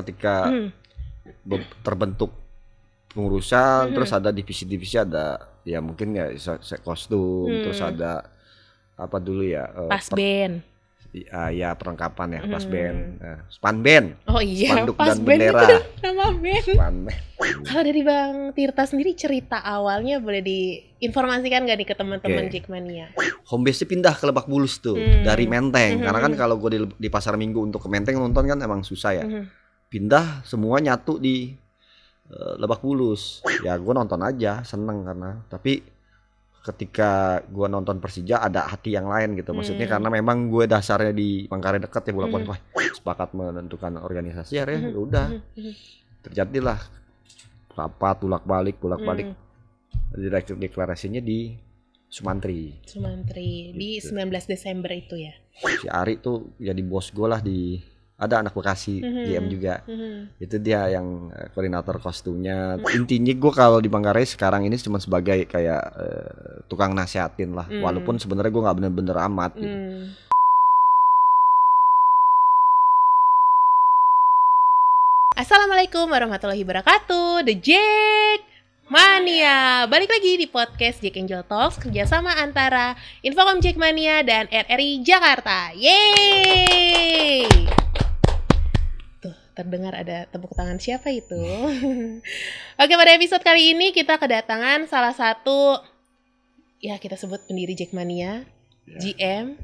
ketika terbentuk pengurusan, terus ada divisi-divisi, ada ya mungkin ya kostum, terus ada apa dulu ya Pasben. Ya perlengkapan ya, pasben, spanben. Oh iya, spanduk dan Pasben bendera. itu nama band. Spanben. Kalau dari Bang Tirta sendiri cerita awalnya boleh diinformasikan nggak nih ke teman-teman Jackmania? Home base-nya pindah ke Lebak Bulus tuh dari Menteng, karena kan kalau gue di pasar Minggu untuk ke Menteng nonton kan emang susah ya. Pindah semua nyatu di Lebak Bulus. Ya gue nonton aja, seneng karena. Tapi ketika gue nonton Persija ada hati yang lain gitu. Maksudnya karena memang gue dasarnya di Manggarai dekat ya, wah sepakat menentukan organisasi ya udah. Terjadilah rapat bolak-balik. Deklarasinya di Sumantri di 19 Desember itu ya. Si Ari tuh jadi bos gue lah ada anak Bekasi, GM juga. Itu dia yang koordinator kostumnya. Intinya gue kalau di Manggarai sekarang ini cuma sebagai kayak tukang nasihatin lah. Walaupun sebenarnya gue nggak bener-bener amat gitu. Assalamualaikum warahmatullahi wabarakatuh. The Jackmania, balik lagi di podcast Jack Angel Talks, kerjasama antara Infocom Jackmania dan RRI Jakarta. Yeay! Tuh, terdengar ada tepuk tangan, siapa itu? Oke, pada episode kali ini kita kedatangan salah satu, ya kita sebut pendiri Jackmania, GM,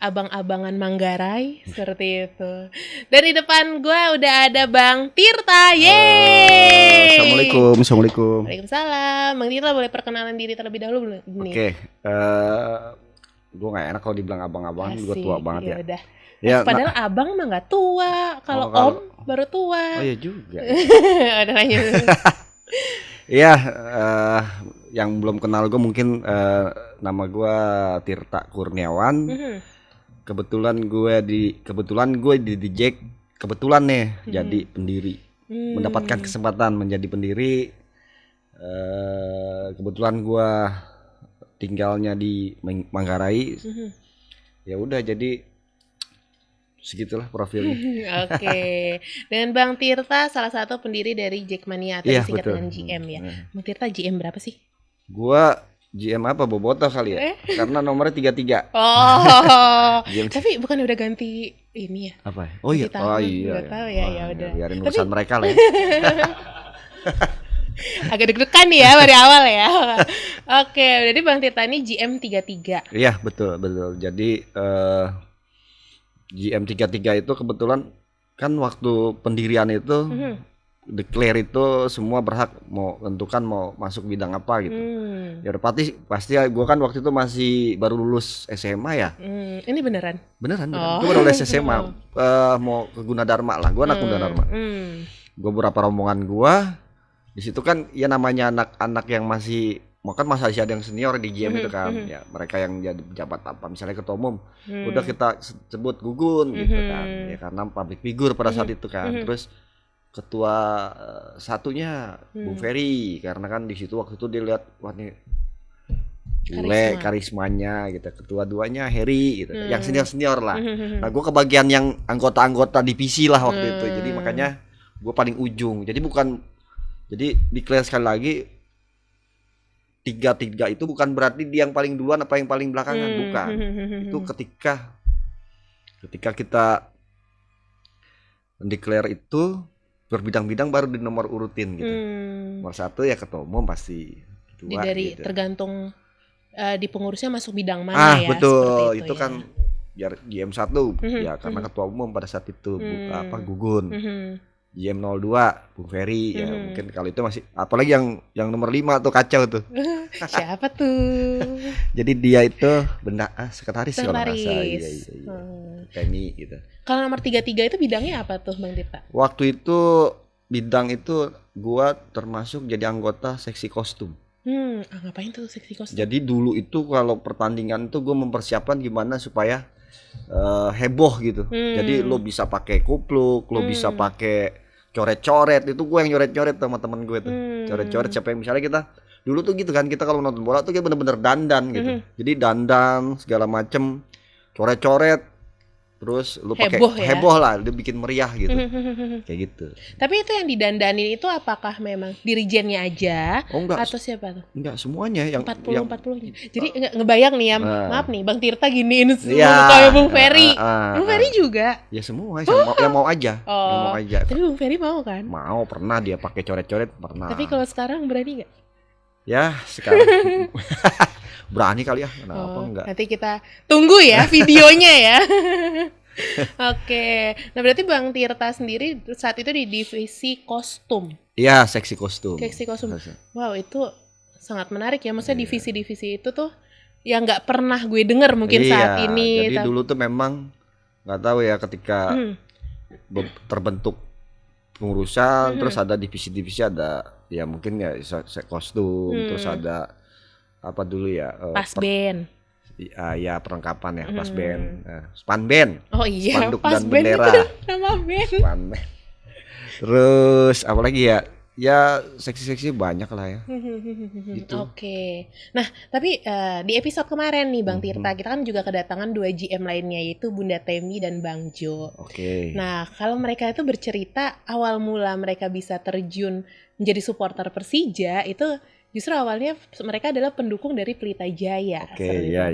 abang-abangan Manggarai, seperti itu. Dan di depan gue udah ada Bang Tirta. Yeay! Assalamualaikum. Waalaikumsalam. Bang Tirta boleh perkenalan diri terlebih dahulu belum? Oke, gue nggak enak kalau dibilang abang-abangan, gue tua banget ya. Udah. Ya, padahal abang mah nggak tua, kalau om baru tua. Oh iya juga. Ada lanjut. Iya, yang belum kenal gue mungkin nama gue Tirta Kurniawan. Kebetulan gue di Jack kebetulan nih jadi pendiri, mendapatkan kesempatan menjadi pendiri. Kebetulan gue tinggalnya di Manggarai. Ya udah jadi segitulah profilnya. Oke. Dan Bang Tirta salah satu pendiri dari Jackmania atau disingkat dengan GM ya. Bang Tirta GM berapa sih? Gua GM apa Bobotoh kali ya? Karena nomornya 33. Oh. Tapi bukan udah ganti ini ya? Apa? Oh iya. Gak tahu ya udah. Biarin urusan mereka lah ya. Agak deg-degan nih ya dari awal ya. Oke, jadi Bang Tirta ini GM 33. Iya, betul. Jadi GM 33 itu kebetulan kan waktu pendirian itu declare itu semua berhak mau tentukan mau masuk bidang apa gitu. Ya udah pasti gue kan waktu itu masih baru lulus SMA ya. Ini beneran? Beneran. Gue baru lulus SMA mau ke Gunadarma lah. Gue anak Gunadarma. Gue beberapa rombongan gue di situ kan ya namanya anak-anak yang masih masih ada yang senior di GM itu kan, ya mereka yang jadi pejabat apa, misalnya ketua umum, udah kita sebut Gugun gitu kan, ya karena public figure pada saat itu kan. Terus ketua satunya Bung Ferry, karena kan di situ waktu itu dilihat wah nih bule karismanya gitu. Ketua duanya Heri gitu, yang senior lah. Nah gue kebagian yang anggota divisi lah waktu itu, jadi makanya gue paling ujung. Jadi declare sekali lagi 33 itu bukan berarti dia yang paling duluan apa yang paling belakangan, bukan. Itu ketika kita declare itu berbidang-bidang baru di nomor urutin gitu. Nomor 1 ya ketua umum pasti. Kedua, dari gitu. Tergantung di pengurusnya masuk bidang mana ya. Betul. Itu ya. Kan biar GM 1 ya karena ketua umum pada saat itu Gugun. GM 02 Bung Ferry ya mungkin kalau itu masih, apalagi yang nomor 5 tuh kacau tuh. Siapa tuh? Jadi dia itu sekretaris kalau nggak salah. Iya. Temi gitu. Kalau nomor 33 itu bidangnya apa tuh Bang Tirta? Waktu itu bidang itu gua termasuk jadi anggota seksi kostum. Ngapain tuh seksi kostum? Jadi dulu itu kalau pertandingan tuh gua mempersiapkan gimana supaya heboh gitu. Jadi lo bisa pakai kupluk, lo bisa pakai coret-coret. Itu gue yang nyoret-nyoret sama temen gue tuh. Coret-coret siapa yang misalnya kita dulu tuh gitu kan, kita kalau nonton bola tuh kayak bener-bener dandan gitu. Jadi dandan segala macem, coret-coret. terus lu pakai Heboh ya? heboh lah, lu bikin meriah gitu. Kayak gitu. Tapi itu yang didandanin itu apakah memang dirijennya aja Oh enggak, atau siapa tuh? enggak semuanya yang 40-40-nya. Jadi ngebayang nih ya, maaf nih Bang Tirta giniin Iya, kayak Bung Ferry. Bung Ferry juga. ya semua yang mau aja, yang mau aja. Tapi Bung Ferry mau kan? Mau, pernah dia pakai coret-coret, pernah. Tapi kalau sekarang berani nggak? Ya sekarang berani kali ya, kenapa enggak? Nanti kita tunggu ya videonya ya. Oke, nah berarti Bang Tirta sendiri saat itu di divisi kostum. Iya, seksi kostum. Seksi kostum. Wow, itu sangat menarik ya. Maksudnya divisi-divisi itu tuh yang nggak pernah gue denger mungkin saat ini. Jadi dulu tuh memang nggak tahu ya ketika terbentuk pengurusan, terus ada divisi-divisi, ada ya mungkin ya kostum, terus ada apa dulu ya? Pas band. Ya perlengkapan ya, pas band, span band. Oh iya, spanduk pas dan band bendera. itu nama band. Span band. Terus apa lagi ya? Ya seksi-seksi banyak lah ya. Gitu. Oke. Nah, tapi di episode kemarin nih Bang Tirta, kita kan juga kedatangan 2 GM lainnya, yaitu Bunda Temi dan Bang Jo. Oke. Nah, kalau mereka itu bercerita awal mula mereka bisa terjun menjadi supporter Persija itu justru awalnya mereka adalah pendukung dari Pelita Jaya. Oke, iya.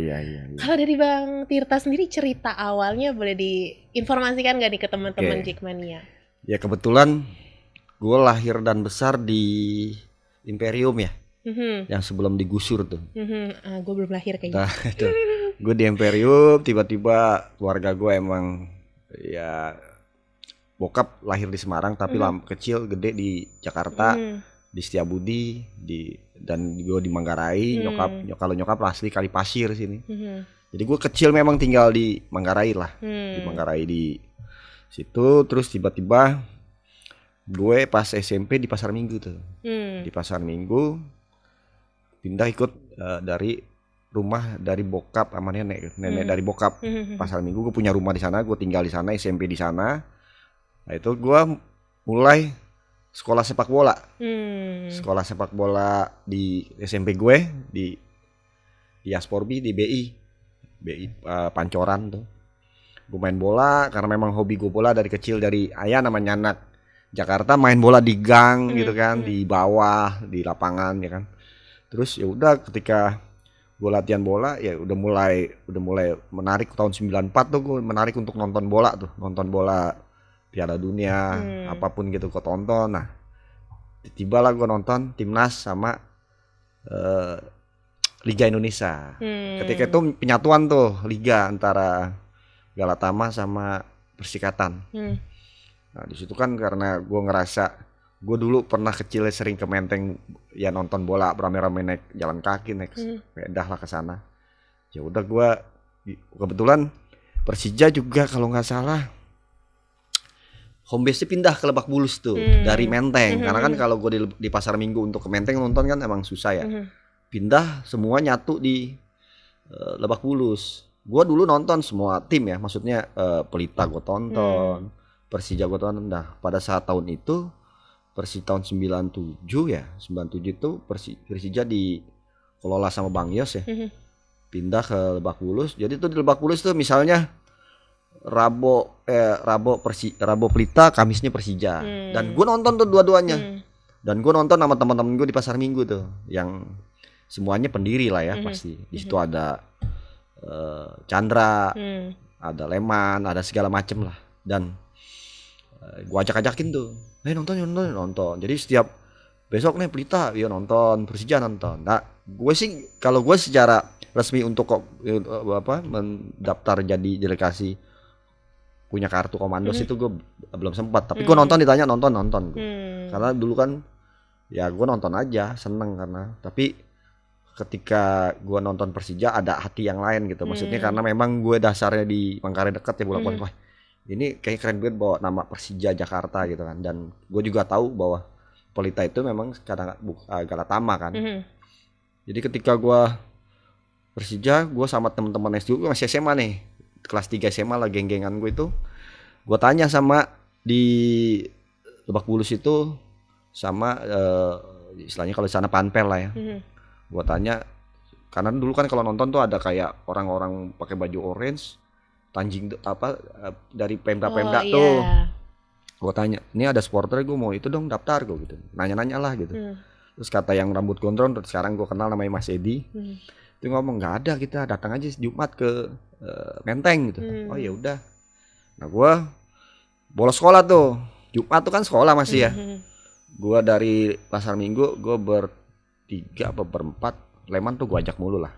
Kalau dari Bang Tirta sendiri cerita awalnya boleh diinformasikan nggak nih ke teman-teman Jackmania? Ya kebetulan gue lahir dan besar di Imperium ya, yang sebelum digusur tuh. Gue belum lahir kayaknya. Nah, gue di Imperium, tiba-tiba keluarga gue emang ya bokap lahir di Semarang, tapi kecil gede di Jakarta, di Setiabudi, dan gue di Manggarai. Nyokap asli Kalipasir sini. Jadi gue kecil memang tinggal di Manggarai lah, di Manggarai di situ. Terus tiba-tiba gue pas SMP di Pasar Minggu tuh, di Pasar Minggu pindah ikut dari rumah dari bokap sama nenek dari bokap. Pasar Minggu gue punya rumah di sana, gue tinggal di sana, SMP di sana. Nah itu gue mulai sekolah sepak bola, sekolah sepak bola di SMP gue di Asporbi di BI Pancoran tuh. Gue main bola karena memang hobi gue bola dari kecil, dari ayah namanya anak Jakarta, main bola di gang gitu kan, di bawah, di lapangan ya kan. Terus ya udah ketika gue latihan bola ya udah mulai menarik. Tahun 94 tuh gue menarik untuk nonton bola Piala Dunia, apapun gitu gue tonton. Nah, tiba lah gue nonton timnas sama Liga Indonesia. Ketika itu penyatuan tuh liga antara Galatama sama Persikatan. Nah di situ kan karena gue ngerasa gue dulu pernah kecil sering ke Menteng ya, nonton bola rame-rame naik jalan kaki, naik sepeda lah ke sana. Ya udah gue kebetulan Persija juga kalau nggak salah home base-nya pindah ke Lebak Bulus tuh dari Menteng. Karena kan kalau gue di Pasar Minggu untuk ke Menteng nonton kan emang susah ya. Pindah semua nyatu di Lebak Bulus. Gue dulu nonton semua tim ya, maksudnya Pelita gue tonton, Persija gue tonton. Nah pada saat tahun itu tahun 97 ya, 97 itu Persija dikelola sama Bang Yos ya, pindah ke Lebak Bulus. Jadi tuh di Lebak Bulus tuh misalnya Rabo Pelita, Kamisnya Persija. Dan gue nonton tuh dua-duanya. Dan gue nonton sama teman-teman gue di Pasar Minggu tuh, yang semuanya pendiri lah ya pasti. Di situ ada Chandra, ada Leman, ada segala macem lah. Dan gue ajak-ajakin tuh, nonton. Jadi setiap besok nih Pelita, ya nonton, Persija nonton. Nah, gue sih kalau gue secara resmi untuk mendaftar jadi delegasi punya kartu komandos itu gue belum sempat. Tapi gue nonton, ditanya nonton gue. Karena dulu kan ya gue nonton aja, seneng karena. Tapi ketika gue nonton Persija ada hati yang lain gitu. Maksudnya karena memang gue dasarnya di Manggarai dekat ya, bolak-balik. Wah, ini kayak keren banget bawa nama Persija Jakarta gitu kan. Dan gue juga tahu bahwa Pelita itu memang kadang Galatama kan. Jadi ketika gue Persija, gue sama teman-teman SD gue masih SMA nih, kelas 3 SMA lah, geng-gengan gue itu. Gue tanya sama di Lebak Bulus itu sama istilahnya kalau di sana panpel lah ya. Gue tanya karena dulu kan kalau nonton tuh ada kayak orang-orang pakai baju orange, Tanjing dari Pemda Oh tuh. iya. Gue tanya, ini ada supporter gue mau itu dong daftar gue gitu. Nanya-nanya lah gitu. Terus kata yang rambut gondrong, sekarang gue kenal namanya Mas Edi. Itu ngomong nggak ada, kita datang aja Jumat ke Menteng gitu. Oh ya udah. Nah gue bolos sekolah tuh. Jumat tuh kan sekolah masih ya. Gue dari pasar Minggu gue bertiga apa berempat Leman tuh gue ajak mulu lah.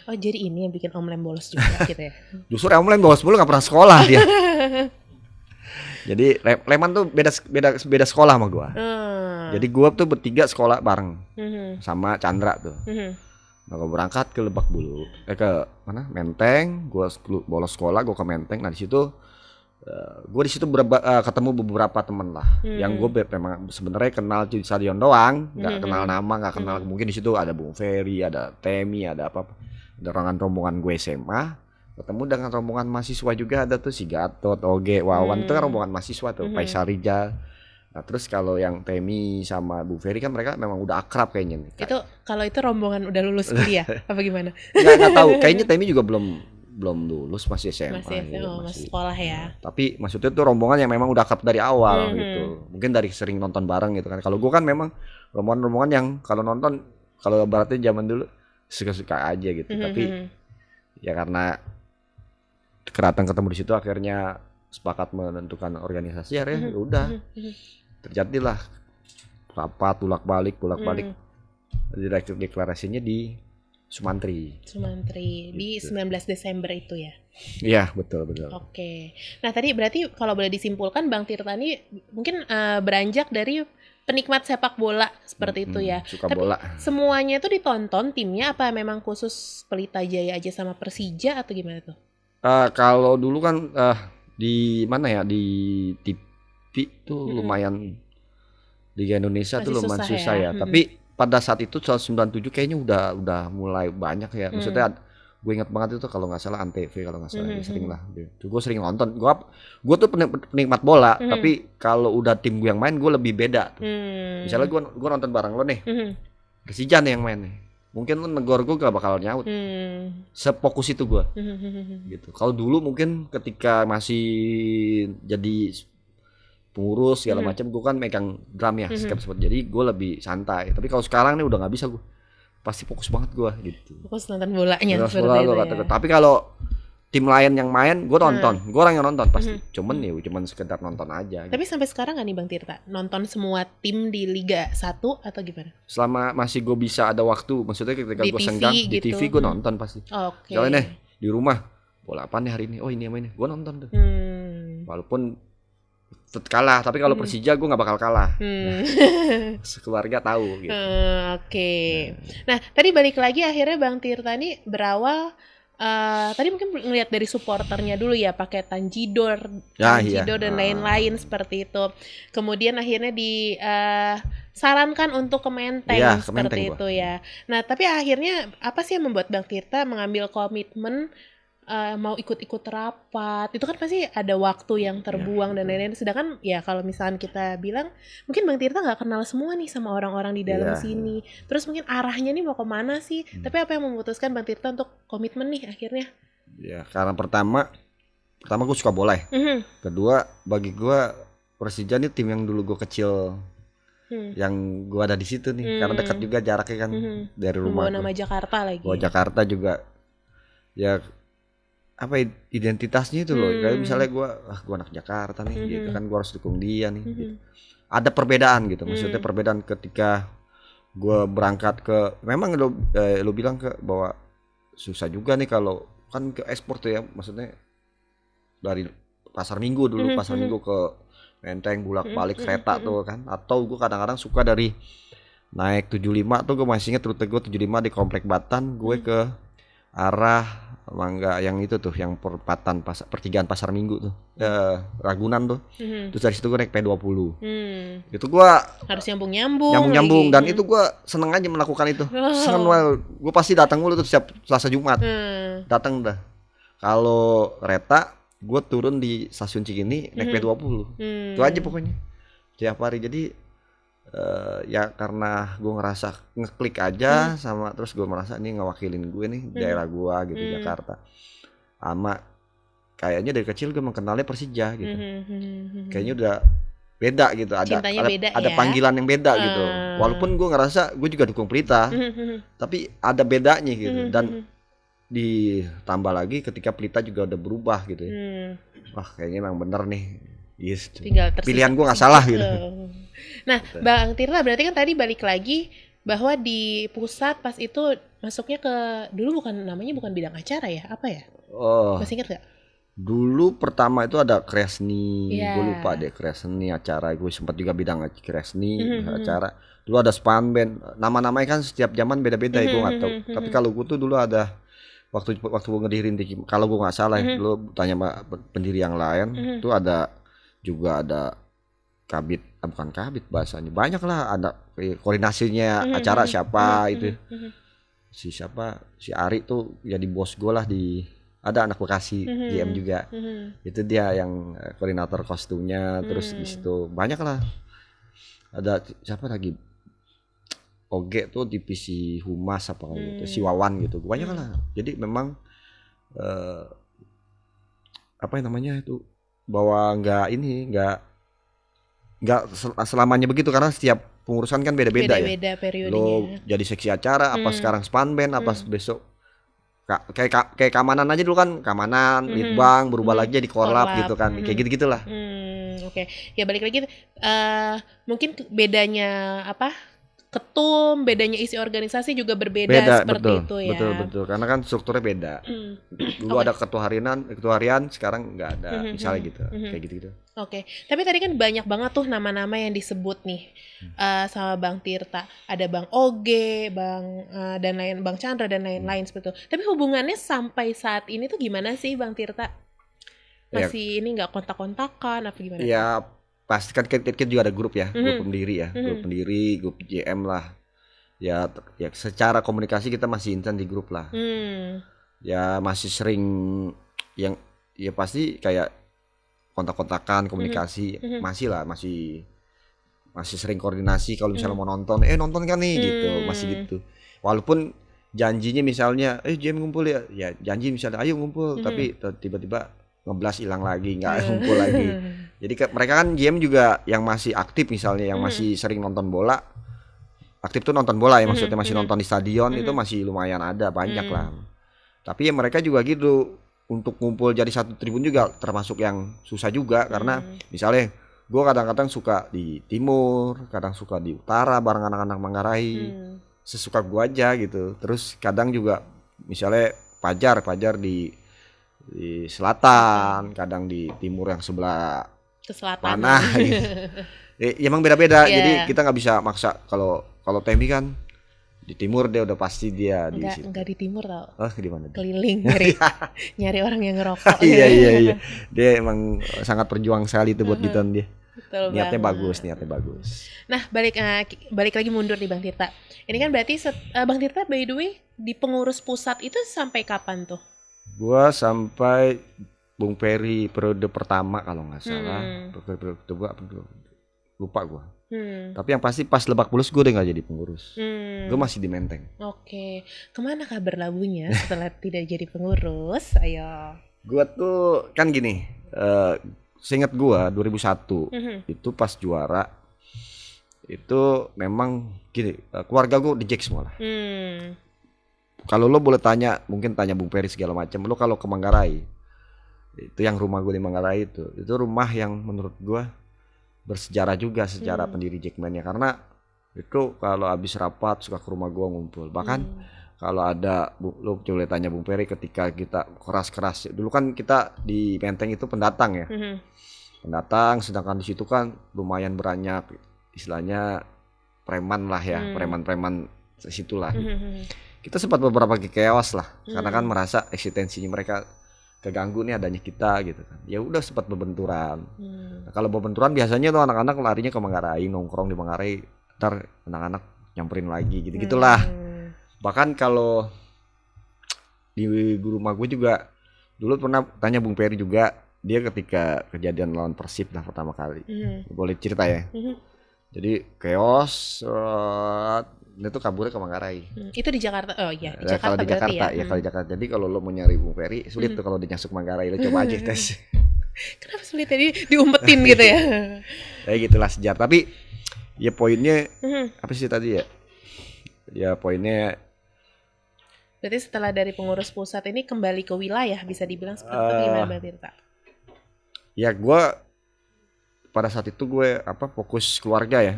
Oh jadi ini yang bikin Om Lem bolos juga gitu ya? Justru Om Lem bolos mulu nggak pernah sekolah dia. Jadi Leman tuh beda sekolah sama gue. Jadi gue tuh bertiga sekolah bareng sama Chandra tuh. Nah, gue berangkat ke Lebak Bulus, ke mana? Menteng. Gue bolos sekolah, gue ke Menteng. Nah di situ gue di situ ketemu beberapa temen lah, yang gue memang sebenarnya kenal di stadion doang, nggak kenal nama, nggak kenal. Mungkin di situ ada Bung Ferry, ada Temi, ada apa, ada rombongan gue SMA. Ketemu dengan rombongan mahasiswa juga, ada tuh si Gatot, Oge, Wawan, itu kan rombongan mahasiswa tuh, Faisal Rijal. Nah terus kalau yang Temi sama Bu Ferry kan mereka memang udah akrab kayaknya nih. Itu kalau itu rombongan udah lulus kuliah apa gimana? Nggak tahu, kayaknya Temi juga belum lulus, masih SMA. Masih sekolah ya. Nah, tapi maksudnya tuh rombongan yang memang udah akrab dari awal gitu. Mungkin dari sering nonton bareng gitu kan. Kalau gue kan memang rombongan yang kalau nonton, kalau baratnya zaman dulu suka-suka aja gitu. Tapi ya karena ketemu di situ akhirnya sepakat menentukan organisasi, akhirnya udah terjadilah rapat bolak-balik deklarasinya di Sumantri di 19 Desember itu ya. Iya betul. Oke. Nah tadi berarti kalau boleh disimpulkan Bang Tirta ini mungkin beranjak dari penikmat sepak bola seperti itu ya. Suka tapi bola. Semuanya itu ditonton timnya apa memang khusus Pelita Jaya aja sama Persija atau gimana tuh? Kalau dulu kan di mana ya, di TV tuh lumayan, Liga Indonesia masih tuh lumayan susah ya. Tapi pada saat itu tahun 97 kayaknya udah mulai banyak ya. Maksudnya gue ingat banget itu kalau nggak salah Antv kalau nggak salah, sering lah. Gue sering nonton. Gue tuh penikmat bola, tapi kalau udah tim gue yang main gue lebih beda. Misalnya gue nonton bareng lo nih, Persija nih yang main nih. Mungkin lo negor gue gak bakal nyaut. Sefokus itu gue. Gitu. Kalau dulu mungkin ketika masih jadi pengurus segala macam, gue kan megang drum ya, jadi gue lebih santai. Tapi kalau sekarang nih udah nggak bisa, gue pasti fokus banget gue gitu. Fokus nonton bolanya. Tapi kalau tim lain yang main, gue nonton. Gue orang yang nonton pasti. Cuman sekedar nonton aja. Tapi sampai sekarang nggak nih Bang Tirta nonton semua tim di Liga 1 atau gimana? Selama masih gue bisa ada waktu, maksudnya ketika gue senggang di TV gue nonton pasti. Soalnya nih di rumah bola apa nih hari ini? Oh ini yang main, gue nonton tuh. Walaupun kalah, tapi kalau Persija gue nggak bakal kalah. Sekeluarga tahu gitu. Nah tadi balik lagi akhirnya Bang Tirta ini berawal tadi mungkin ngelihat dari supporternya dulu ya, pakai Tanjidor dan lain-lain seperti itu. Kemudian akhirnya disarankan untuk ke Menteng seperti itu ya. Nah tapi akhirnya apa sih yang membuat Bang Tirta mengambil komitmen mau ikut-ikut rapat? Itu kan pasti ada waktu yang terbuang dan lain-lain. Sedangkan ya kalau misalkan kita bilang mungkin Bang Tirta nggak kenal semua nih sama orang-orang di dalam sini. Terus mungkin arahnya nih mau kemana sih? Tapi apa yang memutuskan Bang Tirta untuk komitmen nih akhirnya? Ya karena pertama gue suka bola ya. Kedua bagi gue Persija nih tim yang dulu gue kecil, yang gue ada di situ nih. Karena dekat juga jaraknya kan dari rumah. Bawa nama Jakarta lagi. Bawa Jakarta juga. Ya apa identitasnya itu loh. Kayak misalnya gue anak Jakarta nih gitu kan, gue harus dukung dia nih gitu. Ada perbedaan gitu, maksudnya perbedaan ketika gue berangkat ke, memang lo bilang ke bahwa susah juga nih kalau kan ke ekspor tuh ya, maksudnya dari pasar Minggu dulu, pasar Minggu ke Menteng bolak-balik kereta tuh kan. Atau gue kadang-kadang suka dari naik 75 tuh, gue masih inget rute gue 75 di Komplek Batan, gue ke arah Mangga yang itu tuh, yang pertigaan pasar Minggu tuh, Ragunan tuh. Terus dari situ gue naik P20. Itu gue harus nyambung dan itu gue seneng aja melakukan itu. Seneng, gue pasti datang mulu tuh setiap Selasa Jumat. Datang dah. Kalau kereta gue turun di stasiun Cikini naik P20. Itu aja pokoknya tiap hari. Jadi ya karena gue ngerasa ngeklik aja sama, terus gue merasa ini ngewakilin gue nih daerah gue gitu, Jakarta. Sama kayaknya dari kecil gue mengenalnya Persija gitu. Kayaknya udah beda gitu, ada panggilan yang beda gitu. Walaupun gue ngerasa gue juga dukung Pelita, tapi ada bedanya gitu. Dan ditambah lagi ketika Pelita juga udah berubah gitu ya. Wah kayaknya emang bener nih. Yes, pilihan gue nggak salah gitu. Nah, Bang Tirta berarti kan tadi balik lagi bahwa di pusat pas itu masuknya ke dulu bukan bidang acara ya, apa ya? Masih ingat gak? Dulu pertama itu ada kreasni, gue lupa deh kreasni acara, gue sempat juga bidang kreasni acara. Dulu ada span band, nama-namanya kan setiap zaman beda-beda ya gue nggak tahu. Tapi kalau gue tuh dulu ada waktu gue ngedirin kalau gue nggak salah ya, dulu tanya sama pendiri yang lain, tuh ada kabit, bukan kabit bahasanya, banyak lah, ada koordinasinya acara siapa itu, si Ari tuh jadi bos gue lah ada anak Bekasi GM juga, itu dia yang koordinator kostumnya, terus di situ banyak lah, ada siapa lagi, Oge tuh divisi humas apa gitu, si Wawan gitu, banyak lah. Jadi memang apa yang namanya itu, bahwa nggak selamanya begitu, karena setiap pengurusan kan beda-beda ya. Periodenya. Lo jadi seksi acara, apa sekarang span band, apa besok kayak keamanan aja dulu kan, keamanan, litbang, berubah lagi jadi korlap gitu kan, kayak gitu-gitulah. Oke. Ya balik lagi, mungkin bedanya apa? Ketum, bedanya isi organisasi juga berbeda seperti itu ya. Betul. Karena kan strukturnya beda. Dulu ada ketua harian, sekarang nggak ada, misalnya gitu, kayak gitu. Oke. Tapi tadi kan banyak banget tuh nama-nama yang disebut nih sama Bang Tirta. Ada Bang Oge, dan lain, Bang Chandra dan lain-lain seperti itu. Tapi hubungannya sampai saat ini tuh gimana sih Bang Tirta? Masih ini nggak kontak-kontakan apa gimana? Ya pasti kan kita juga ada grup ya, grup pendiri ya, grup JM lah. Ya secara komunikasi kita masih intens di grup lah. Ya masih sering yang ya pasti kayak kontak-kontakan, komunikasi, masih sering koordinasi kalau misalnya mau nonton kan nih gitu, masih gitu. Walaupun janjinya misalnya JM ngumpul ya janji misalnya ayo ngumpul, tapi tiba-tiba ngeblas hilang lagi, nggak ngumpul lagi. Jadi mereka kan GM juga yang masih aktif misalnya, yang masih sering nonton bola, aktif tuh nonton bola ya, maksudnya masih nonton di stadion, itu masih lumayan ada, banyak lah. Tapi ya mereka juga gitu, untuk ngumpul jadi satu tribun juga termasuk yang susah juga, karena misalnya gue kadang-kadang suka di timur, kadang suka di utara bareng anak-anak Manggarai, sesuka gue aja gitu. Terus kadang juga misalnya Pajar di selatan, kadang di timur yang sebelah mana gitu. Ya emang beda-beda, jadi kita nggak bisa maksa. Kalau Temi kan di timur, dia udah pasti dia di situ. Enggak di timur tau. Di mana? Keliling nyari orang yang ngerokok. Iya. Dia emang sangat perjuang sekali itu buat gituan dia. Betul niatnya bagus. Nah, balik lagi mundur nih Bang Tirta. Ini kan berarti Bang Tirta by the way di pengurus pusat itu sampai kapan tuh? Gua sampai Bung Peri periode pertama kalau nggak salah. Periode kedua lupa gua. Tapi yang pasti pas Lebak Bulus gue udah nggak jadi pengurus. Gue masih di Menteng. Oke. Kemana kabar labunya setelah tidak jadi pengurus? Ayo. Gue tuh kan gini, seingat gue 2001 itu pas juara itu memang gini, keluarga gue di Jack semua lah. Kalau lo boleh tanya, mungkin tanya Bung Peri segala macam, lo kalau ke Manggarai, itu yang rumah gue di Manggarai itu rumah yang menurut gue bersejarah juga secara pendiri Jackmania, karena itu kalau habis rapat suka ke rumah gua ngumpul. Bahkan kalau ada lo coba tanya Bung Peri ketika kita keras dulu kan kita di Menteng itu pendatang ya, pendatang, sedangkan di situ kan lumayan banyak istilahnya preman lah ya, preman situlah. Kita sempat beberapa chaos lah, karena kan merasa eksistensinya mereka keganggu nih adanya kita gitu kan. Ya udah sempat berbenturan. Nah, kalau berbenturan biasanya tuh anak-anak larinya ke Manggarai, nongkrong di Manggarai, ntar anak-anak nyamperin lagi gitu-gitulah. Bahkan kalau di rumah gue juga dulu pernah tanya Bung Peri juga, dia ketika kejadian lawan Persib lah pertama kali. Boleh cerita ya? Jadi chaos, itu kaburnya ke Manggarai. Itu di Jakarta. Oh iya, di Ya, kalau Jakarta di Jakarta berarti ya. kalau di Jakarta. Jadi kalau lo mau nyari Bung Peri sulit tuh kalau dia masuk Manggarai, lo coba aja tes. Kenapa sulit tadi diumpetin gitu ya? Ya gitulah sejarah. Tapi ya poinnya apa sih tadi ya? Ya poinnya Berarti setelah dari pengurus pusat ini kembali ke wilayah bisa dibilang seperti itu gimana Mbak Tirta? ya gue pada saat itu gue fokus keluarga ya.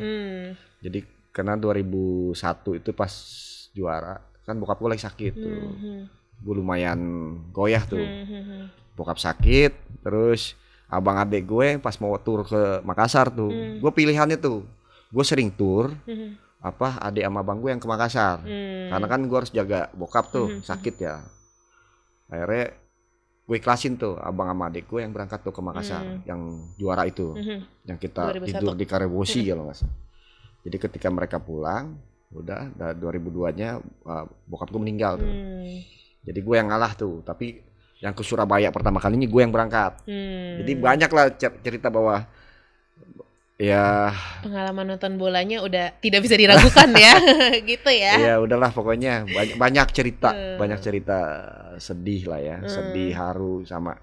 Jadi karena 2001 itu pas juara kan bokap gue lagi sakit tuh. Gue lumayan goyah tuh. Bokap sakit, terus abang adik gue pas mau tur ke Makassar tuh. Gue pilihannya tuh. Gue sering tur adik sama abang gue yang ke Makassar. Karena kan gue harus jaga bokap tuh sakit ya. Akhirnya gue ikhlasin tuh abang sama adik gue yang berangkat tuh ke Makassar yang juara itu, yang kita 2001. tidur di Karebosi kalau nggak salah. Jadi ketika mereka pulang udah 2002-nya bokap gue meninggal tuh. Jadi gue yang ngalah tuh, tapi yang ke Surabaya pertama kalinya gue yang berangkat. Jadi banyak lah cerita bahwa ya pengalaman nonton bolanya udah tidak bisa diragukan ya. Gitu ya. Ya udahlah pokoknya banyak cerita sedih lah ya, sedih, haru sama.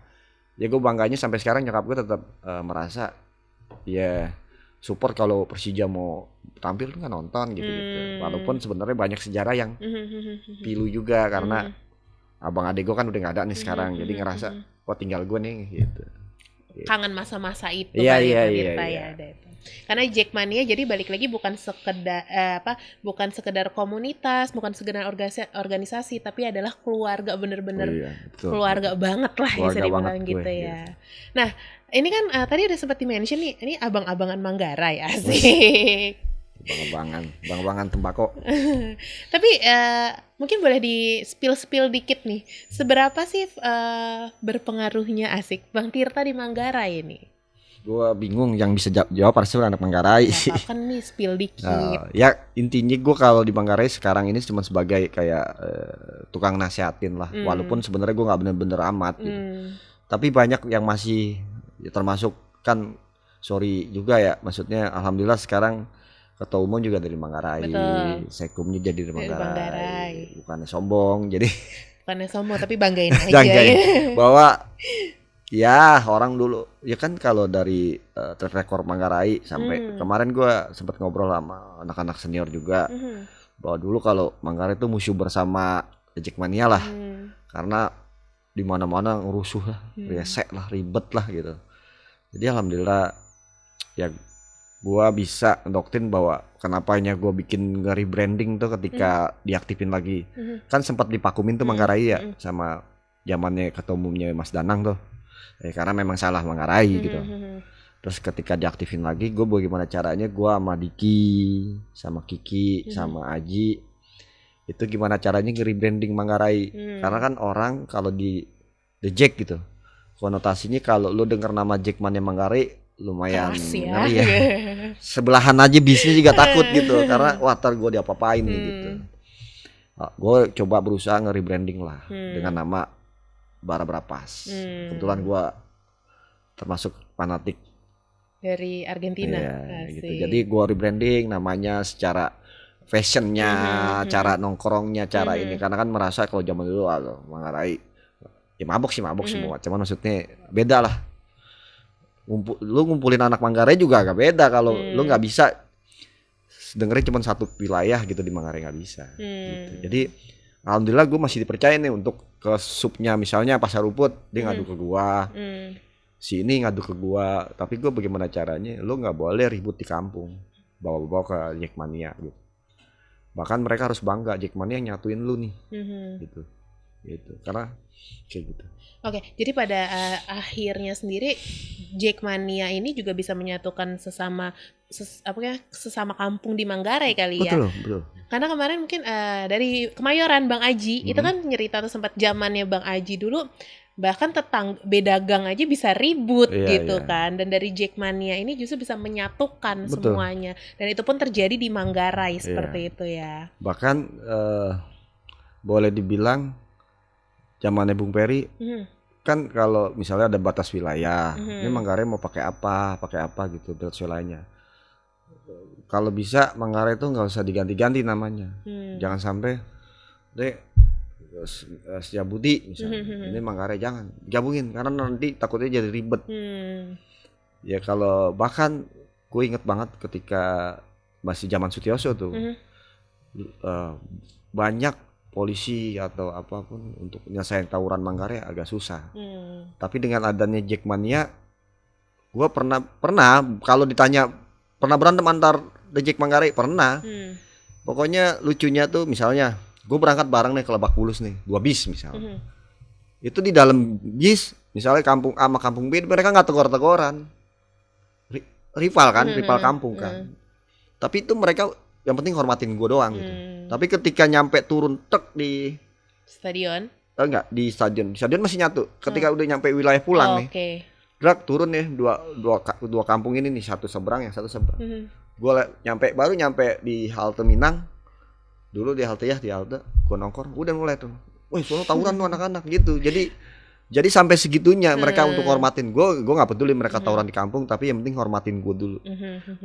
Ya gue bangganya sampai sekarang nyokap gue tetap merasa ya support kalau Persija mau tampil tuh nggak nonton gitu. Walaupun sebenarnya banyak sejarah yang pilu juga karena abang adik gue kan udah nggak ada nih sekarang, jadi ngerasa tinggal gue nih gitu. Kangen masa-masa itu Iya. ya. Karena Jackmania jadi balik lagi bukan sekedar komunitas, bukan sekedar organisasi, tapi adalah keluarga bener-bener keluarga banget lah bisa dibilang gitu ya. Nah ini kan tadi udah sempat di-mention nih, ini abang-abangan Manggarai asik. Abang-abangan tembakau. Tapi mungkin boleh di spill dikit nih, seberapa sih berpengaruhnya asik Bang Tirta di Manggarai ini? Gue bingung yang bisa jawab harusnya anak Manggarai sih. Kan nih spill dikit. Ya intinya gue kalau di Manggarai sekarang ini cuma sebagai kayak tukang nasihatin lah. Walaupun sebenarnya gue nggak bener-bener amat gitu. Tapi banyak yang masih ya, termasuk kan sorry juga ya. Maksudnya alhamdulillah sekarang ketua umum juga dari Manggarai, sekumnya jadi dari Manggarai. Bukannya sombong, jadi bukannya sombong tapi banggain aja ya. Bahwa ya orang dulu ya kan kalau dari track record Manggarai sampai kemarin gue sempat ngobrol sama anak-anak senior juga bahwa dulu kalau Manggarai itu musuh bersama Jackmania lah karena di mana-mana ngerusuh lah, resek lah, ribet lah gitu. Jadi alhamdulillah ya gue bisa doktrin bahwa kenapanya gue bikin rebranding tuh ketika diaktifin lagi kan sempat dipakumin tuh Manggarai ya sama zamannya ketua umumnya Mas Danang tuh. Karena memang salah Manggarai gitu. Terus ketika diaktifin lagi, gue bagaimana caranya gue sama Diki, sama Kiki, sama Aji itu gimana caranya nge-rebranding Manggarai. Karena kan orang kalau di The Jack gitu, konotasinya kalau lu denger nama Jackmania Manggarai lumayan ngeri ya. Sebelahan aja bisnis juga takut gitu, karena wah ntar gue diapa-apain nih gitu. Gue coba berusaha nge-rebranding lah dengan nama Bara Brapas. Kebetulan gue termasuk fanatik dari Argentina. Gitu. Jadi gue rebranding namanya secara fashionnya, cara nongkrongnya, cara ini. Karena kan merasa kalau zaman dulu Manggarai ya mabok semua. Cuman maksudnya beda lah. Lu ngumpulin anak Manggarai juga agak beda kalau lu nggak bisa dengerin cuma satu wilayah gitu di Manggarai nggak bisa. Gitu. Jadi alhamdulillah gue masih dipercaya nih untuk ke subnya misalnya Pasar Rumput dia ngadu ke gua, si ini ngadu ke gua, tapi gue bagaimana caranya lu nggak boleh ribut di kampung, bawa-bawa ke Jackmania gitu. Bahkan mereka harus bangga Jackmania nyatuin lu nih, gitu, karena kayak gitu. Oke, jadi pada akhirnya sendiri Jackmania ini juga bisa menyatukan sesama kampung di Manggarai kali ya. Betul. Karena kemarin mungkin dari Kemayoran Bang Aji itu kan nyerita tuh sempat zamannya Bang Aji dulu bahkan beda gang aja bisa ribut kan. Dan dari Jackmania ini justru bisa menyatukan semuanya. Dan itu pun terjadi di Manggarai seperti itu ya. Bahkan boleh dibilang zamannya Bung Peri kan kalau misalnya ada batas wilayah, ini Manggarai mau pakai apa gitu batas wilayahnya. kalau bisa Manggarai itu nggak usah diganti-ganti namanya. Jangan sampai deh Setiabudi misalnya, ini Manggarai jangan gabungin karena nanti takutnya jadi ribet. Ya kalau bahkan gue inget banget ketika masih zaman Sutioso tuh, banyak polisi atau apapun untuk nyelesain tawuran Manggarai agak susah. Tapi dengan adanya Jackmania, gue pernah kalau ditanya pernah berantem antar The Jack Manggarai pernah. Pokoknya lucunya tuh misalnya gue berangkat bareng nih ke Lebak Bulus nih 2 bis misalnya. Itu di dalam bis misalnya kampung A sama kampung B mereka nggak tegur-teguran. Rival kan, rival kampung kan. Tapi itu mereka yang penting hormatin gue doang gitu. Tapi ketika nyampe turun tek di stadion, enggak di stadion masih nyatu. Ketika udah nyampe wilayah pulang nih, Drak turun nih dua kampung ini nih, satu seberang yang satu seberang. Gue baru nyampe di halte Minang. Dulu di halte gue nongkrong, udah mulai tuh. Wih, sono tawuran tuh anak-anak gitu. Jadi sampai segitunya mereka untuk hormatin gue nggak peduli mereka tawuran di kampung, tapi yang penting hormatin gue dulu.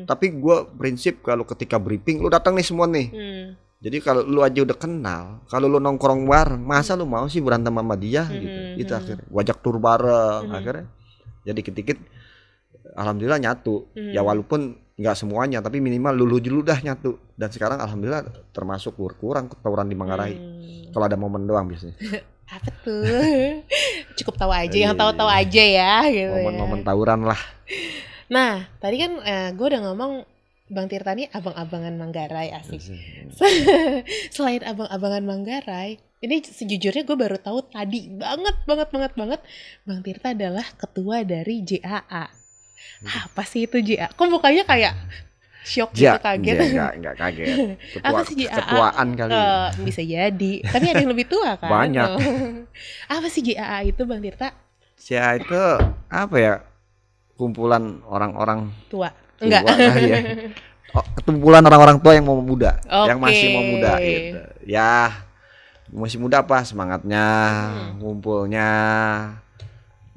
Tapi gue prinsip kalau ketika briefing lu datang nih semua nih. Jadi kalau lu aja udah kenal, kalau lu nongkrong bareng, masa lu mau sih berantem sama dia gitu. Itu akhirnya gue ajak tur bareng akhirnya. Jadi dikit-dikit alhamdulillah nyatu. Ya walaupun nggak semuanya, tapi minimal lulu dulu dah nyatu. Dan sekarang alhamdulillah termasuk kurang tawuran di Manggarai. Kalau ada momen doang biasanya. Apa tuh? Cukup tahu aja, yang tahu-tahu aja ya gitu. Momen-momen tawuran lah. Nah, tadi kan gue udah ngomong Bang Tirta nih abang-abangan Manggarai, asik. Selain abang-abangan Manggarai, ini sejujurnya gue baru tahu tadi banget Bang Tirta adalah ketua dari JAA. Apa sih itu JAA? Kok mukanya kayak shock gitu, kaget? Enggak kaget. Apa sih JAA? Ketuaan kali. Bisa jadi. Tapi ada yang lebih tua kan? Banyak. Apa sih JAA itu Bang Tirta? JAA itu apa ya? Kumpulan orang-orang tua. Enggak. Ya. Kumpulan orang-orang tua yang mau muda, yang masih mau muda gitu. Ya, masih muda apa semangatnya, ngumpulnya,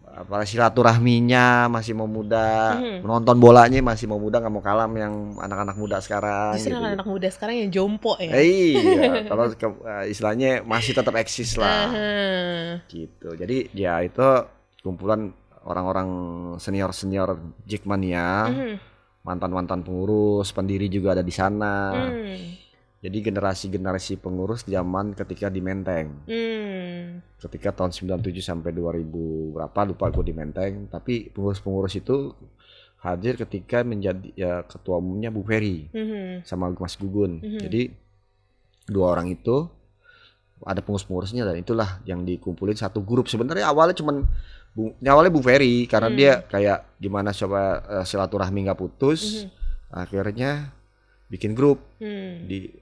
apa silaturahminya masih mau muda, menonton bolanya masih mau muda, nggak mau kalah yang anak-anak muda sekarang. Justru gitu. Anak muda sekarang yang jompo ya. Iya, kalau istilahnya masih tetap eksis lah. Gitu. Jadi ya itu kumpulan orang-orang senior Jackmania, mantan pengurus, pendiri juga ada di sana. Jadi generasi pengurus zaman ketika di Menteng. Ketika tahun 97 sampai 2000 berapa lupa gue di Menteng, tapi pengurus itu hadir ketika menjadi ya ketua umumnya Bu Ferry sama Mas Gugun. Jadi dua orang itu ada pengurus-pengurusnya dan itulah yang dikumpulin satu grup. Sebenarnya awalnya Bu Ferry karena dia kayak gimana coba silaturahmi nggak putus, akhirnya bikin grup.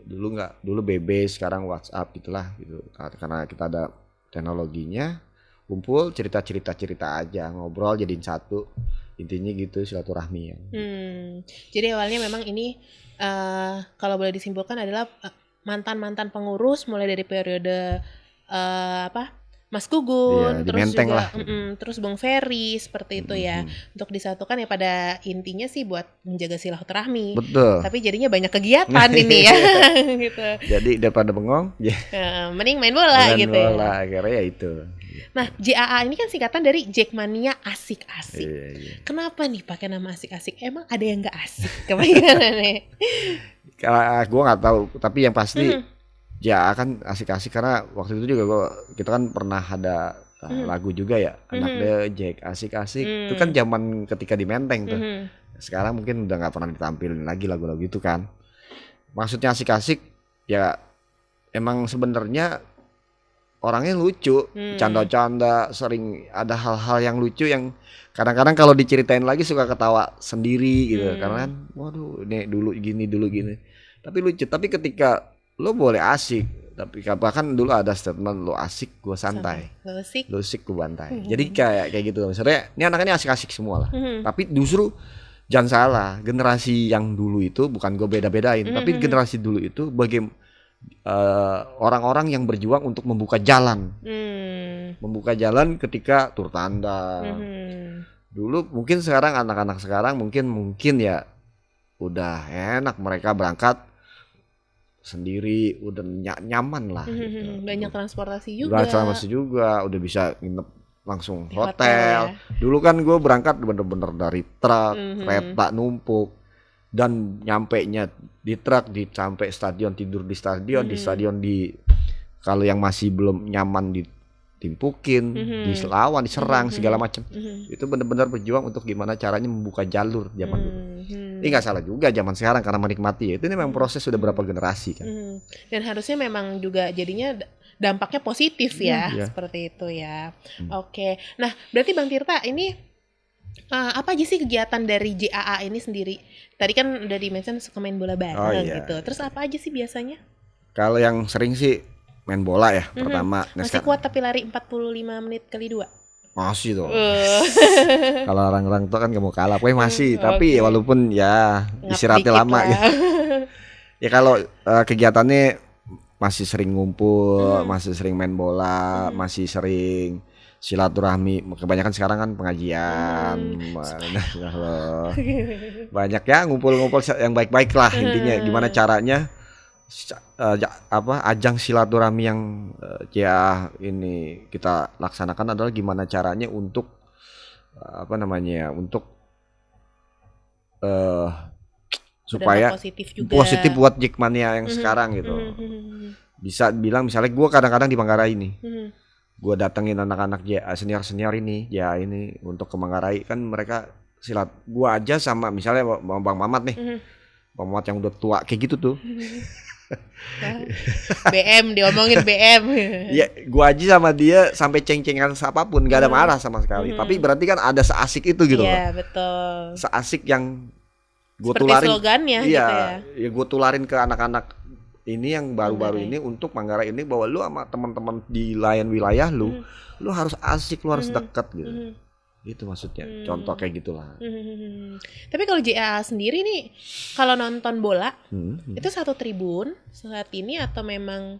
Dulu BB, sekarang WhatsApp gitulah gitu. Karena kita ada teknologinya, kumpul cerita aja, ngobrol jadiin satu. Intinya gitu silaturahmi ya. Jadi awalnya memang ini kalau boleh disimpulkan adalah mantan pengurus mulai dari periode Mas Gugun, terus juga terus Bang Ferry seperti itu ya. Untuk disatukan ya pada intinya sih buat menjaga silaturahmi. Betul. Tapi jadinya banyak kegiatan ini ya gitu. Jadi daripada bengong, mending main bola gitu ya. Akhirnya ya itu. Nah, JAA ini kan singkatan dari Jackmania Asik-Asik. Kenapa nih pakai nama Asik-Asik? Emang ada yang nggak asik? Kebanyakan nih. Gue nggak tahu, tapi yang pasti ya kan asik-asik karena waktu itu juga kita kan pernah ada lagu juga ya, anak The Jack asik-asik. Itu kan zaman ketika di Menteng tuh. Sekarang mungkin udah nggak pernah ditampilin lagi lagu-lagu itu kan. Maksudnya asik-asik ya emang sebenarnya orangnya lucu, canda-canda, sering ada hal-hal yang lucu yang kadang-kadang kalau diceritain lagi suka ketawa sendiri gitu. Karena kan waduh ini dulu gini. Tapi lucu, tapi ketika lo boleh asik, tapi bahkan dulu ada statement lo asik gue santai, lo asik gue bantai. Jadi kayak gitu. Misalnya ini anak-anaknya asik-asik semua lah. Tapi justru jangan salah, generasi yang dulu itu bukan gue beda-bedain, tapi generasi dulu itu orang-orang yang berjuang untuk membuka jalan, ketika tur tanda. Dulu mungkin sekarang anak-anak sekarang mungkin ya udah enak, mereka berangkat sendiri, udah nyaman lah. Gitu. Banyak transportasi juga. Transportasi juga, udah bisa nginep langsung Di hotel. ya. Dulu kan gue berangkat bener-bener dari truk, kereta numpuk, dan nyampe-nya di truk, sampai stadion, tidur di stadion, di stadion kalau yang masih belum nyaman ditimpukin, dilawan, diserang segala macam. Itu bener-bener berjuang untuk gimana caranya membuka jalur zaman dulu. Ini nggak salah juga zaman sekarang karena menikmati ya. Itu memang proses sudah berapa generasi kan. Dan harusnya memang juga jadinya dampaknya positif ya, seperti itu ya. Oke, nah berarti Bang Tirta ini apa aja sih kegiatan dari JAA ini sendiri? Tadi kan udah di-mention suka main bola bareng gitu. Terus apa aja sih biasanya? Kalau yang sering sih main bola ya pertama. Masih kuat tapi lari 45 menit kali 2? Masih dong. Kalau orang-orang tuh kan gak mau kalah, masih. Tapi walaupun ya istirahatnya lama ya. Ya kalau kegiatannya masih sering ngumpul, masih sering main bola, masih sering silaturahmi. Kebanyakan sekarang kan pengajian. Banyak ya ngumpul-ngumpul yang baik-baik lah intinya. Gimana caranya ajang silaturahmi yang ini kita laksanakan adalah gimana caranya untuk untuk supaya positif buat Jackmania yang sekarang gitu. Bisa bilang misalnya gue kadang-kadang di Manggarai ini, gue datengin anak-anak senior ini ini untuk ke Manggarai, kan mereka silat gue aja sama misalnya Bang Mamat nih, Bang Mamat yang udah tua kayak gitu tuh. BM diomongin BM. Ya, gua aja sama dia sampai ceng-cengan apapun gak ada marah sama sekali. Tapi berarti kan ada seasik itu gitu. Iya, betul. Seasik yang gua seperti tularin. Slogannya Iya, gitu ya. Ya gua tularin ke anak-anak ini yang baru-baru ini untuk Manggarai ini, bahwa lu sama teman-teman di lain wilayah lu harus asik, lu harus dekat gitu. Itu maksudnya. Contoh kayak gitulah. Tapi kalau JAA sendiri nih, kalau nonton bola itu satu tribun saat ini atau memang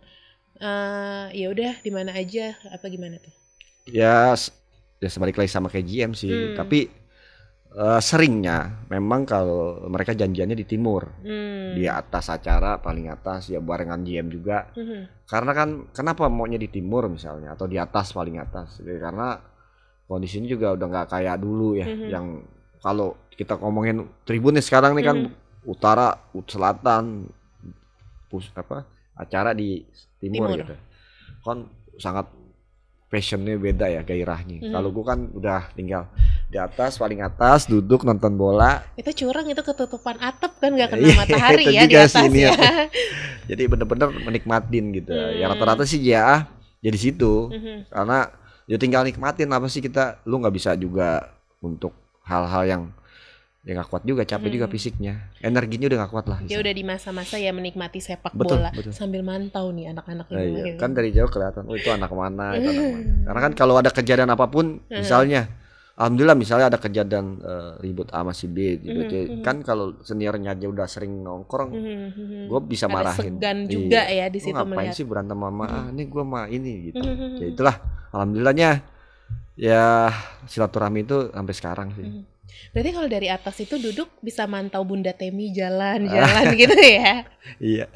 ya udah di mana aja apa gimana tuh? Ya sebalik lagi sama kayak GM sih. Tapi seringnya memang kalau mereka janjiannya di timur, di atas acara paling atas ya barengan GM juga. Karena kan kenapa maunya di timur misalnya atau di atas paling atas? Karena kondisinya juga udah nggak kayak dulu ya, yang kalau kita ngomongin tribunnya sekarang nih kan utara, selatan, acara di timur gitu, kan sangat passionnya beda ya, gairahnya. Kalau gua kan udah tinggal di atas, paling atas, duduk nonton bola. Itu curang, itu ketutupan atap kan, nggak kena matahari ya di atas ya. Jadi bener-bener menikmatin gitu. Ya rata-rata sih ya jadi situ, karena ya tinggal nikmatin. Apa sih lu nggak bisa juga untuk hal-hal yang nggak kuat juga, capek juga fisiknya, energinya udah nggak kuat lah. Ya udah di masa-masa ya menikmati sepak bola sambil mantau nih anak-anak ini. Kan dari jauh kelihatan, oh itu anak mana, itu anak mana. Karena kan kalau ada kejadian apapun, misalnya, alhamdulillah misalnya ada kejadian ribut sama si B, kan kalau seniornya aja udah sering nongkrong, gue bisa marahin. Segan juga ya di situ ngapain sih berantem sama ini gue mah ini gitu. Ya itulah, alhamdulillahnya ya silaturahmi itu sampai sekarang sih. Berarti kalau dari atas itu duduk bisa mantau Bunda Temi jalan-jalan gitu ya. Iya.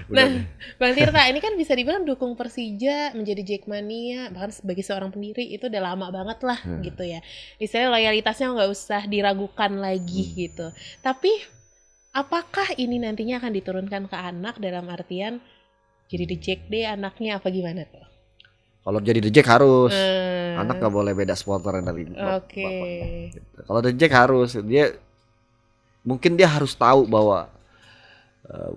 Nah, Bang Tirta ini kan bisa dibilang dukung Persija, menjadi Jackmania, bahkan sebagai seorang pendiri itu udah lama banget lah gitu ya. Istilahnya loyalitasnya nggak usah diragukan lagi gitu. Tapi apakah ini nantinya akan diturunkan ke anak dalam artian jadi The Jack deh anaknya apa gimana tuh? Kalau jadi The Jack harus, anak gak boleh beda supporter dari bapaknya. Gitu. Kalau The Jack harus, mungkin dia harus tahu bahwa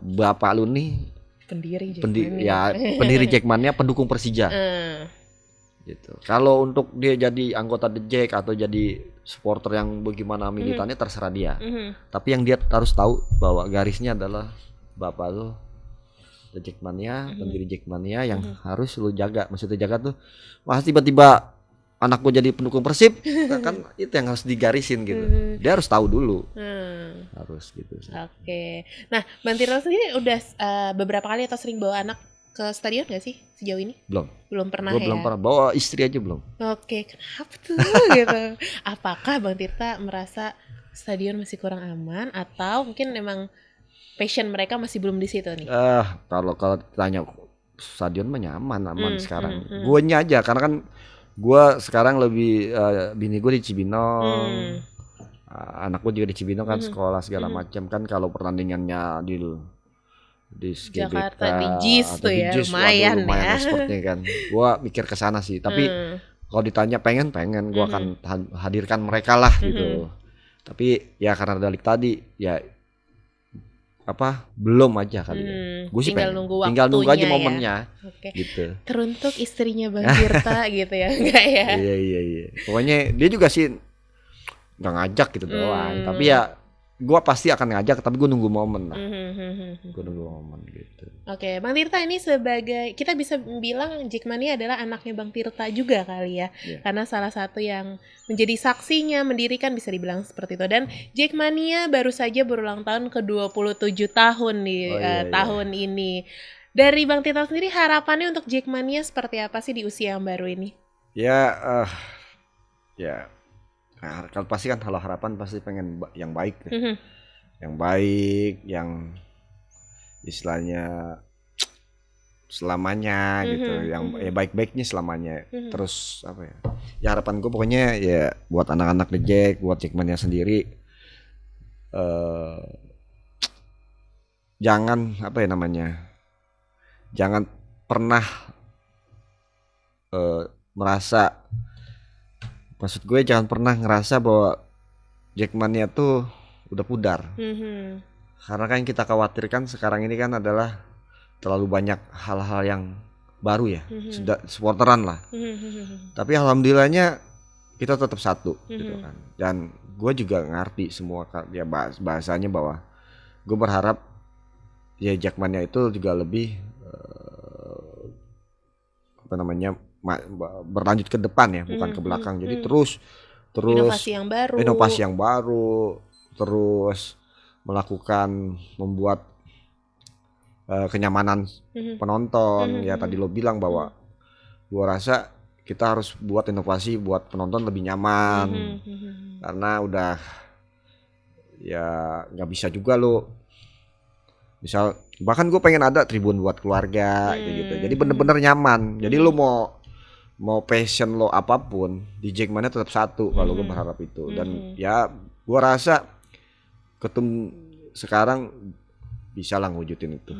bapak lu nih pendiri Jackmania, pendukung Persija. Gitu. Kalau untuk dia jadi anggota The Jack atau jadi supporter yang bagaimana militannya terserah dia. Tapi yang dia harus tahu bahwa garisnya adalah bapak lu The Jackmania, pendiri Jackmania yang harus lu jaga. Maksudnya jaga tuh, wah tiba-tiba anak gua jadi pendukung Persib, kan itu yang harus digarisin gitu. Dia harus tahu dulu, harus gitu. Oke. Nah, Bang Tirta sendiri udah beberapa kali atau sering bawa anak ke stadion nggak sih sejauh ini? Belum pernah. Belum pernah, bawa istri aja belum. Oke, kenapa tuh gitu? Apakah Bang Tirta merasa stadion masih kurang aman atau mungkin memang passion mereka masih belum di situ nih? Kalau tanya stadion mah aman sekarang. Guanya aja karena kan gua sekarang lebih bini gue di Cibinong. Anak gue juga di Cibinong kan sekolah segala macam kan. Kalau pertandingannya di Jakarta GBK di JIS atau tuh di ya, JIS, lumayan lumayan ya. sportnya kan. Gua mikir ke sana sih. Tapi kalau ditanya pengen gua akan hadirkan mereka lah gitu. Tapi ya karena balik tadi ya belum aja kali ya. Gue sih tinggal pengen. nunggu Tinggal nunggu aja waktunya ya. momennya. Oke. Gitu. Teruntuk istrinya Bang Tirta gitu ya, enggak ya? Iya. Pokoknya dia juga sih nggak ngajak gitu doang. Tapi ya gue pasti akan ngajak, tapi gue nunggu momen lah. Gue nunggu momen gitu. Oke, Bang Tirta ini sebagai, kita bisa bilang Jackmania adalah anaknya Bang Tirta juga kali ya. Yeah. Karena salah satu yang menjadi saksinya, mendirikan, bisa dibilang seperti itu. Dan Jackmania baru saja berulang tahun ke-27 tahun di tahun ini. Dari Bang Tirta sendiri, harapannya untuk Jackmania seperti apa sih di usia yang baru ini? Ya, kalau pasti kan kalau harapan pasti pengen yang baik, yang baik, yang istilahnya selamanya gitu, yang baik-baiknya selamanya. Terus apa ya? Ya harapan gue pokoknya ya buat anak-anak The Jack, buat Jackmania sendiri, jangan jangan pernah merasa. Maksud gue jangan pernah ngerasa bahwa Jackmania tuh udah pudar. Karena kan yang kita khawatirkan sekarang ini kan adalah terlalu banyak hal-hal yang baru ya. Sudah supporteran lah. Tapi alhamdulillahnya kita tetap satu gitu kan. Dan gue juga ngerti semua ya bahasanya bahwa gue berharap ya Jackmania itu juga lebih berlanjut ke depan ya, bukan ke belakang. Jadi terus inovasi yang baru, terus membuat kenyamanan penonton. Ya tadi lo bilang bahwa gua rasa kita harus buat inovasi buat penonton lebih nyaman. Karena udah ya nggak bisa juga lo misal, bahkan gue pengen ada tribun buat keluarga gitu. Jadi bener-bener nyaman. Jadi lo mau passion lo apapun di Jackmania tetap satu. Kalau gue berharap itu. Dan ya gue rasa sekarang bisa lah ngewujudin itu.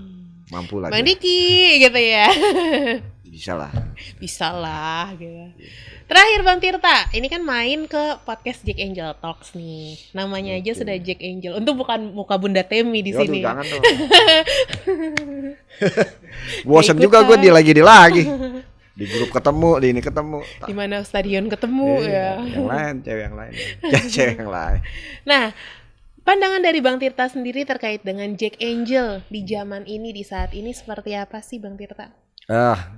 Mampu lah. Bang Diki gitu ya. Bisa lah gitu. Terakhir Bang Tirta, ini kan main ke podcast Jack Angel Talks nih. Namanya aja sudah Jack Angel. Untuk bukan muka Bunda Temi di sini. Jangan dong. Bosan juga gue lagi. Di grup ketemu, di ini ketemu. Di mana stadion ketemu ya. Yang lain, cewek yang lain. Nah, pandangan dari Bang Tirta sendiri terkait dengan Jack Angel di zaman ini, di saat ini seperti apa sih Bang Tirta?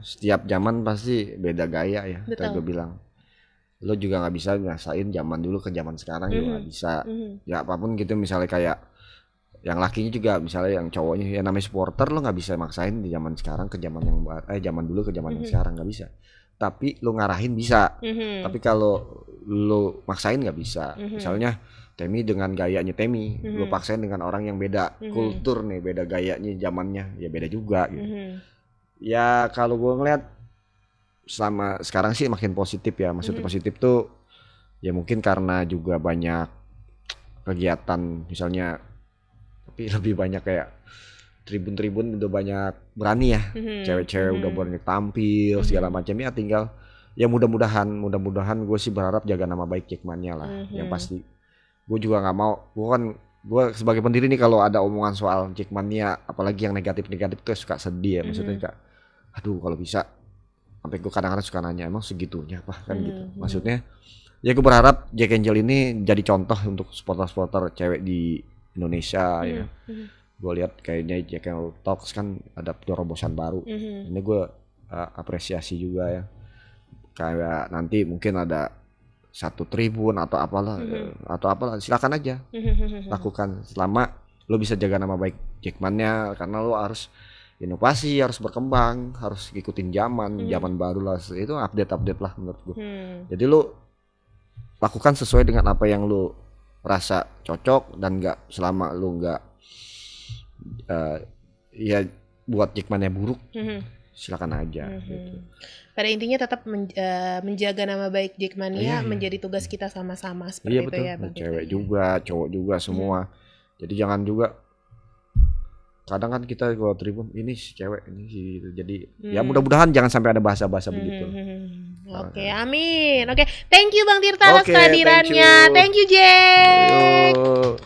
Setiap zaman pasti beda gaya ya. Kayak gue bilang, lo juga nggak bisa ngasain zaman dulu ke zaman sekarang juga nggak bisa. Ya apapun gitu, misalnya kayak yang lakinya juga, misalnya yang cowoknya, ya namanya supporter, lo nggak bisa maksain di zaman sekarang ke zaman yang zaman dulu ke zaman yang sekarang, nggak bisa. Tapi lo ngarahin bisa. Tapi kalau lo maksain nggak bisa. Misalnya Temi dengan gayanya Temi, lo paksain dengan orang yang beda kultur nih, beda gayanya, zamannya, ya beda juga gitu. Ya kalau gue ngeliat selama sekarang sih makin positif ya. Maksudnya positif tuh ya mungkin karena juga banyak kegiatan, misalnya, tapi lebih banyak kayak tribun udah banyak berani ya. Cewek-cewek udah banyak tampil segala macam ya. Tinggal ya mudah-mudahan gue sih berharap jaga nama baik Jackmania lah. Yang pasti gue juga nggak mau, gue sebagai pendiri nih kalau ada omongan soal Jackmania apalagi yang negatif tuh suka sedih ya. Maksudnya kayak aduh kalau bisa, sampai gue kadang-kadang suka nanya emang segitunya apa kan gitu. Maksudnya ya gue berharap Jack Angel ini jadi contoh untuk supporter cewek di Indonesia ya. Gue lihat kayaknya Jack Angel Talks kan ada terobosan baru. Ini gue apresiasi juga ya. Kayak nanti mungkin ada satu tribun atau apalah silakan aja lakukan, selama lo bisa jaga nama baik Jackmania. Karena lo harus inovasi, harus berkembang, harus ikutin zaman baru lah. Itu update lah menurut gue. Jadi lo lakukan sesuai dengan apa yang lo merasa cocok dan nggak selama lu nggak ya buat Jackmania buruk, silakan aja. Gitu. Pada intinya tetap menjaga nama baik Jackmania menjadi tugas kita sama-sama seperti itu betul. ya Bang. Cewek juga, cowok juga semua. Jadi jangan juga kadang kan kita kalau tribun ini si cewek ini si gitu. Jadi ya mudah-mudahan jangan sampai ada bahasa-bahasa begitu. Oke, amin. Oke, thank you Bang Tirta atas kehadirannya. Thank you Jack. Ayo.